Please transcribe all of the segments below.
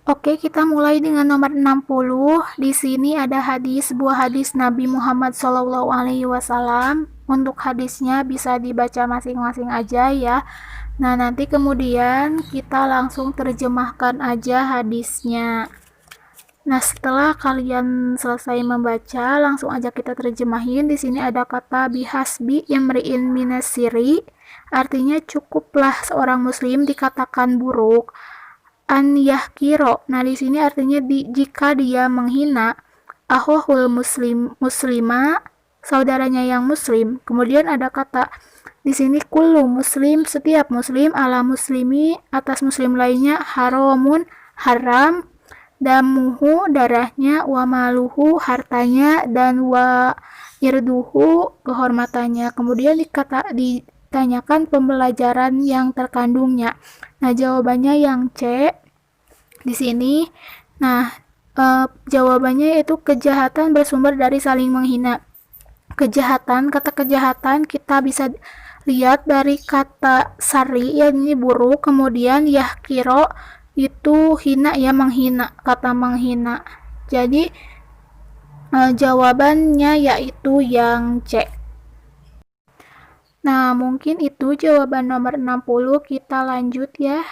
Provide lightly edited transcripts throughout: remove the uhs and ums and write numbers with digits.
Oke, kita mulai dengan nomor 60. Di sini ada sebuah hadis Nabi Muhammad SAW. Untuk hadisnya bisa dibaca masing-masing aja ya. Nah, nanti kemudian kita langsung terjemahkan aja hadisnya. Nah, setelah kalian selesai membaca, langsung aja kita terjemahin. Di sini ada kata bihasbi imri'in minasiri, artinya cukuplah seorang muslim dikatakan buruk. An yahkiro, nah di sini artinya jika dia menghina ahohul muslima, saudaranya yang muslim. Kemudian ada kata di sini kullu muslim, setiap muslim, ala muslimi, atas muslim lainnya, haramun, haram, damuhu, darahnya, wa maluhu, hartanya, dan wa irduhu, kehormatannya. Kemudian ditanyakan pembelajaran yang terkandungnya. Nah, jawabannya yang C di sini. Nah, jawabannya yaitu kejahatan bersumber dari saling menghina. Kata kejahatan kita bisa lihat dari kata sari, ya ini buruk, kemudian yahkiro itu hina, ya menghina, kata menghina. Jadi jawabannya yaitu yang C. Nah, mungkin itu jawaban nomor 60. Kita lanjut ya.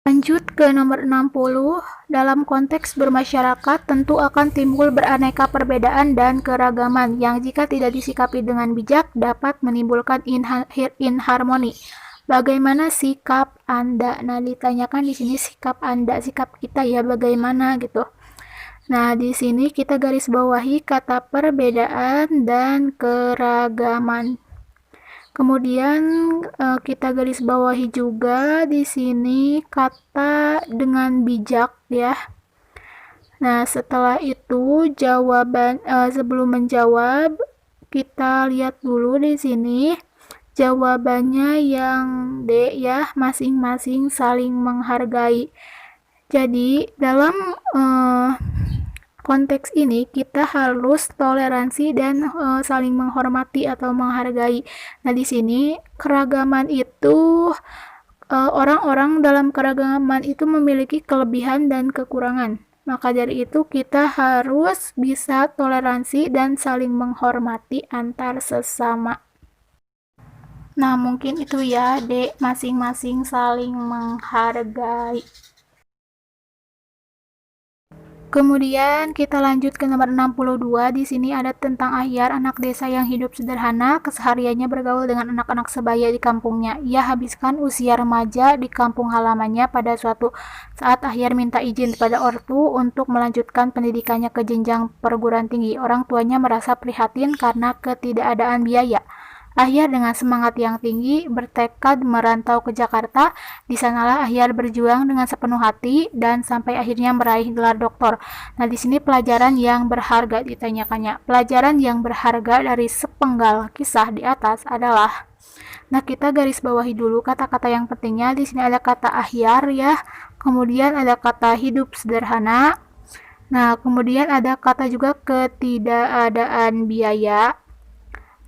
Lanjut ke nomor 60. Dalam konteks bermasyarakat, tentu akan timbul beraneka perbedaan dan keragaman yang jika tidak disikapi dengan bijak dapat menimbulkan inharmoni. Bagaimana sikap Anda? Nah, ditanyakan di sini sikap Anda, sikap kita ya, bagaimana gitu. Nah, di sini kita garis bawahi kata perbedaan dan keragaman. Kemudian kita garis bawahi juga di sini kata dengan bijak ya. Nah, setelah itu sebelum menjawab kita lihat dulu di sini jawabannya yang D ya, masing-masing saling menghargai. Jadi dalam konteks ini kita harus toleransi dan saling menghormati atau menghargai. Nah, di sini keragaman itu orang-orang dalam keragaman itu memiliki kelebihan dan kekurangan. Maka dari itu kita harus bisa toleransi dan saling menghormati antar sesama. Nah, mungkin itu ya, D, masing-masing saling menghargai. Kemudian kita lanjut ke nomor 62. Di sini ada tentang Ahyar, anak desa yang hidup sederhana, kesehariannya bergaul dengan anak-anak sebaya di kampungnya. Ia habiskan usia remaja di kampung halamannya. Pada suatu saat Ahyar minta izin pada ortu untuk melanjutkan pendidikannya ke jenjang perguruan tinggi. Orang tuanya merasa prihatin karena ketidakadaan biaya. Ahyar dengan semangat yang tinggi bertekad merantau ke Jakarta. Di sanalah Ahyar berjuang dengan sepenuh hati dan sampai akhirnya meraih gelar doktor. Nah, di sini pelajaran yang berharga ditanyakannya. Pelajaran yang berharga dari sepenggal kisah di atas adalah, nah kita garis bawahi dulu kata-kata yang pentingnya. Di sini ada kata Ahyar ya. Kemudian ada kata hidup sederhana. Nah, kemudian ada kata juga ketidakadaan biaya.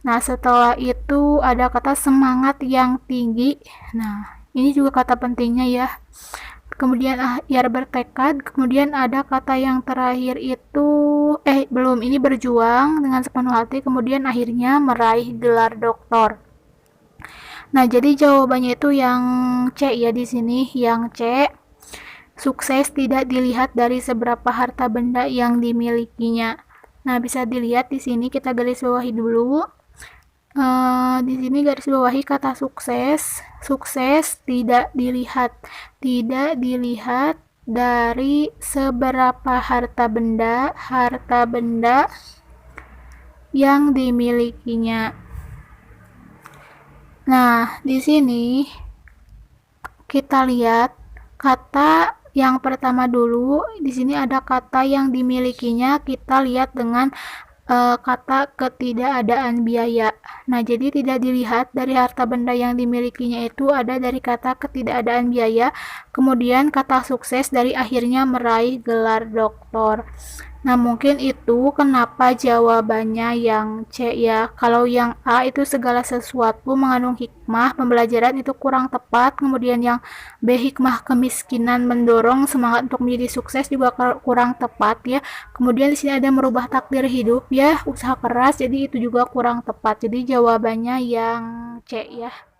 Nah, setelah itu ada kata semangat yang tinggi. Nah, ini juga kata pentingnya ya. Kemudian Ahyar bertekad. Kemudian ada kata yang terakhir itu, belum, ini berjuang dengan sepenuh hati. Kemudian akhirnya meraih gelar doktor. Nah, jadi jawabannya itu yang C ya di sini, yang C. Sukses tidak dilihat dari seberapa harta benda yang dimilikinya. Nah, bisa dilihat di sini, kita garis bawahi dulu. Di sini garis bawahi kata sukses. Sukses tidak dilihat dari seberapa harta benda yang dimilikinya. Nah, di sini kita lihat kata yang pertama dulu. Di sini ada kata yang dimilikinya, kita lihat dengan kata ketidakadaan biaya. Nah, jadi tidak dilihat dari harta benda yang dimilikinya itu ada dari kata ketidakadaan biaya. Kemudian kata sukses dari akhirnya meraih gelar doktor. Nah, mungkin itu kenapa jawabannya yang C ya. Kalau yang A itu segala sesuatu mengandung hikmah, pembelajaran itu kurang tepat. Kemudian yang B, hikmah kemiskinan mendorong semangat untuk menjadi sukses juga kurang tepat ya. Kemudian di sini ada merubah takdir hidup ya, usaha keras, jadi itu juga kurang tepat. Jadi jawabannya yang C ya.